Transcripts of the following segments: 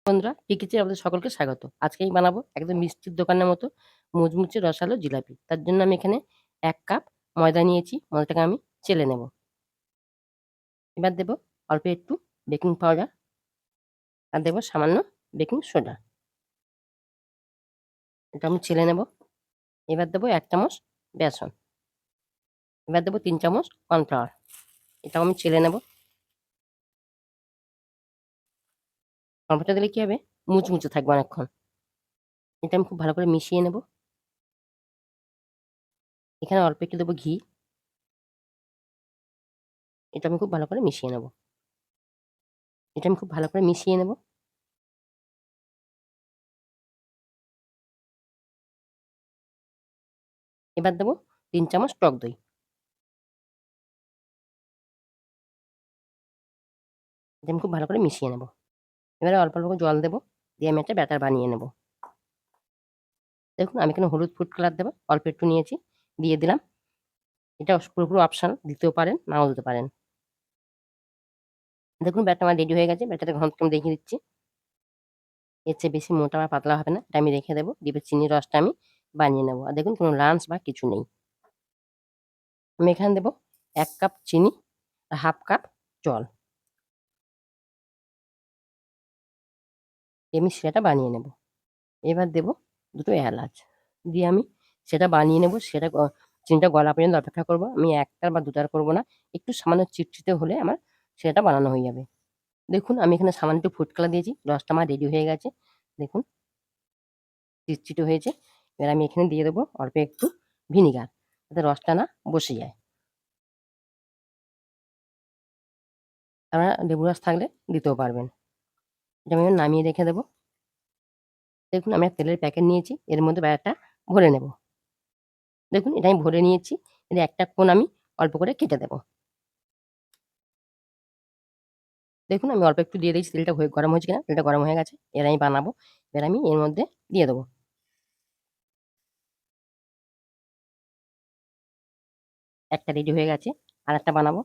বন্ধুরা, টিকিচে আপনাদের সকলকে স্বাগত। আজকে আমি বানাবো একদম মিষ্টির দোকানের মতো মুচমুচে রসালো জিলাপি। তার জন্য আমি এখানে ১ কাপ ময়দা নিয়েছি। ময়দাটাকে আমি চেলে নেব। এবার দেব অল্প একটু বেকিং পাউডার আর দেব সামান্য বেকিং সোডা। এটা আমি চেলে নেব। এবার দেব ১ চামচ বেসন। এবার দেব ৩ চামচ কর্নফ্লাওয়ার। এটাও আমি চেলে নেব। কর্নফ্লাওয়ারটা দিলে কি হবে? মুচমুচে থাকবে অনেকক্ষণ। এটা আমি খুব ভালো করে মিশিয়ে নেব। এখানে অল্প একটু দেব ঘি। এটা আমি খুব ভালো করে মিশিয়ে নেব। এটা আমি খুব ভালো করে মিশিয়ে নেব। এবার দেব ৩ চামচ টক দই। এটা আমি খুব ভালো করে মিশিয়ে নেব। এবারে অল্প, অল্প করে জল দেব। দিয়ে আমি একটা ব্যাটার বানিয়ে নেব। দেখুন আমি এখানে হলুদ ফুড কালার দেবো। অল্প একটু নিয়েছি, দিয়ে দিলাম। এটা পুরোপুরি অপশনাল, দিতেও পারেন, নাও দিতে পারেন। দেখুন ব্যাটার আমার রেডি হয়ে গেছে। ব্যাটারের ঘনত্ব আমি দেখিয়ে দিচ্ছি। এর চেয়ে বেশি মোটা বা পাতলা হবে না। এটা আমি রেখে দেবো। দিয়ে চিনির রসটা আমি বানিয়ে নেব। আর দেখুন কোনো লাঞ্চ বা কিছু নেই। আমি এখানে দেবো ১ কাপ চিনি আর ১/২ কাপ জল। আমি সেটা বানিয়ে নেব। এবার দেব ২ টো এলাচ। দিয়ে আমি সেটা বানিয়ে নেব। সেটা চিনিটা গলা পর্যন্ত অপেক্ষা করব। আমি ১ টার বা ২ টার করব না। একটু সামান্য চিটচিটে হলে আমার সেটা বানানো হয়ে যাবে। দেখুন আমি এখানে সামান্য একটু ফুড কালার দিয়েছি। রসটা আমার রেডি হয়ে গেছে। দেখুন চিটচিটে হয়েছে। এবার আমি এখানে দিয়ে দেবো অল্প একটু ভিনিগার, যাতে রসটা না বসে যায়। আপনারা লেবু রস থাকলে দিতেও পারবেন। এটা আমি নামিয়ে রেখে দেবো। দেখুন আমি একটা তেলের প্যাকেট নিয়েছি। এর মধ্যে ব্যাটারটা ভরে নেব। দেখুন এটা আমি ভরে নিয়েছি। এর একটা কোণ আমি অল্প করে কেটে দেব। দেখুন আমি অল্প একটু দিয়ে দিয়েছি। তেলটা গরম হয়েছে কিনা? তেলটা গরম হয়ে গেছে। এবার আমি বানাবো। এবার আমি এর মধ্যে দিয়ে দেবো। একটা রেডি হয়ে গেছে। আরেকটা বানাবো।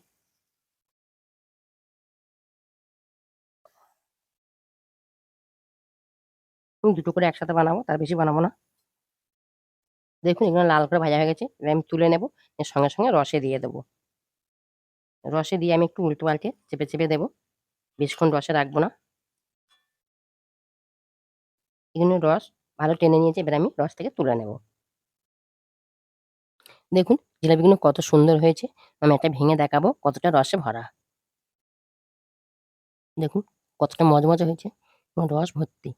২ টো করে একসাথে বানাবো। তার বেশি বানাবো না। দেখুন এগুলো লাল করে ভাজা হয়ে গেছে। এবার আমি তুলে নেব। এর সঙ্গে, সঙ্গে রসে দিয়ে দেবো। রসে দিয়ে আমি একটু উল্টে পাল্টে চেপে, চেপে দেবো। বেশিক্ষণ রসে রাখবো না। এগুলো রস ভালো টেনে নিয়েছে। এবার আমি রস থেকে তুলে নেব। দেখুন জিলাপিগুলো কত সুন্দর হয়েছে। আমি একটা ভেঙে দেখাবো কতটা রসে ভরা। দেখুন কতটা মজমজা হয়েছে এবং রস ভর্তি।